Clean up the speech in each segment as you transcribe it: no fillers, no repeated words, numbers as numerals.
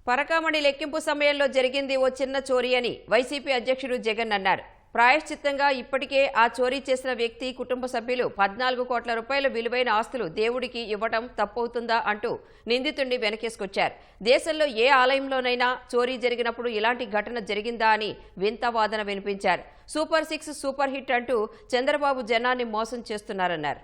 పరకామణి లెక్కింపు సమయంలో జరిగింది ఓ చిన్న చోరీ అని వైసీపీ అధ్యక్షుడు జగన్ అన్నారు. ప్రాయశ్చిత్తంగా ఇప్పటికే ఆ చోరీ చేసిన వ్యక్తి కుటుంబ సభ్యులు 14 కోట్ల రూపాయల విలువైన ఆస్తులు దేవుడికి ఇవ్వడం తప్పవుతుందా అంటూ నిందితుడిని వెనకేసుకొచ్చారు. దేశంలో ఏ ఆలయంలోనైనా చోరీ జరిగినప్పుడు ఇలాంటి ఘటన జరిగిందా అని వింత వాదన వినిపించారు. సూపర్ 6 సూపర్ హిట్ అంటూ చంద్రబాబు జనాన్ని మోసం చేస్తున్నారన్నారు.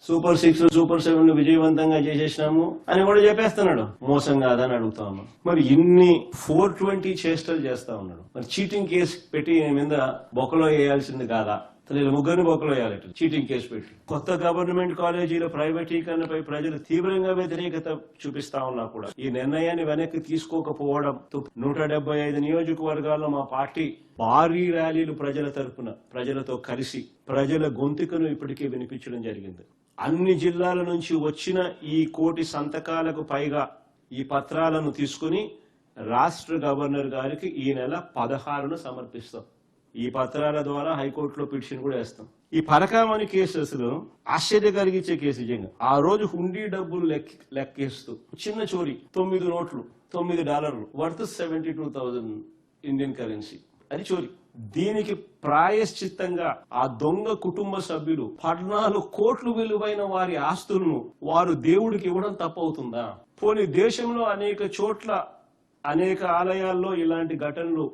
సూపర్ 6 సూపర్ 7 విజయవంతంగా చేసేసినాము అని కూడా చెప్పేస్తున్నాడు. మోసం కాదని అడుగుతా ఉన్నాం. మరి ఇన్ని 420 చేష్టలు చేస్తా ఉన్నాడు. మరి చీటింగ్ కేసు పెట్టి మీద బొక్కలో వేయాల్సింది కాదా? ముగ్గురిని బొక్కలో వేయాలి చీటింగ్ కేసు పెట్టి. కొత్త గవర్నమెంట్ కాలేజీల ప్రైవేటీకరణపై ప్రజలు తీవ్రంగా వ్యతిరేకత చూపిస్తా ఉన్నా కూడా ఈ నిర్ణయాన్ని వెనక్కి తీసుకోకపోవడంతో 175 నియోజకవర్గాల్లో మా పార్టీ భారీ ర్యాలీలు ప్రజల తరపున ప్రజలతో కలిసి ప్రజల గొంతుకను ఇప్పటికే వినిపించడం జరిగింది. అన్ని జిల్లాల నుంచి వచ్చిన ఈ 1 కోటి సంతకాలకు పైగా ఈ పత్రాలను తీసుకుని రాష్ట్ర గవర్నర్ గారికి ఈ నెల 16న సమర్పిస్తాం. ఈ పత్రాల ద్వారా హైకోర్టులో పిటిషన్ కూడా వేస్తాం. ఈ పరకామణి కేసు అసలు ఆశ్చర్య కలిగించే కేసు. నిజంగా ఆ రోజు హుండీ డబ్బులు లెక్కేస్తూ చిన్న చోరీ 9 నోట్లు $9 వర్త్ 72,000 ఇండియన్ కరెన్సీ, అది చోరీ. దీనికి ప్రాయశ్చిత్తంగా ఆ దొంగ కుటుంబ సభ్యులు 14 కోట్లు విలువైన వారి ఆస్తులను వారు దేవుడికి ఇవ్వడం తప్పవుతుందా? పోనీ దేశంలో అనేక చోట్ల అనేక ఆలయాల్లో ఇలాంటి ఘటనలు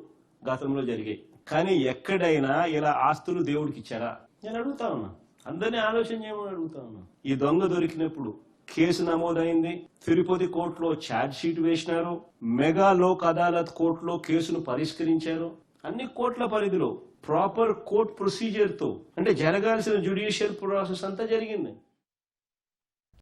గతంలో జరిగాయి, కానీ ఎక్కడైనా ఇలా ఆస్తులు దేవుడికి ఇచ్చారా? నేను అడుగుతా ఉన్నా, అందరినీ ఆలోచన చేయమని అడుగుతా ఉన్నా. ఈ దొంగ దొరికినప్పుడు కేసు నమోదైంది. తిరుపతి కోర్టులో ఛార్జ్ షీట్ వేసినారు. మెగా లోక్ అదాలత్ కోర్టులో కేసును పరిష్కరించారు. అన్ని కోర్టుల పరిధిలో ప్రాపర్ కోర్ట్ ప్రొసీజర్ తో అంటే జరగాల్సిన జ్యుడిషియల్ ప్రాసెస్ అంతా జరిగింది.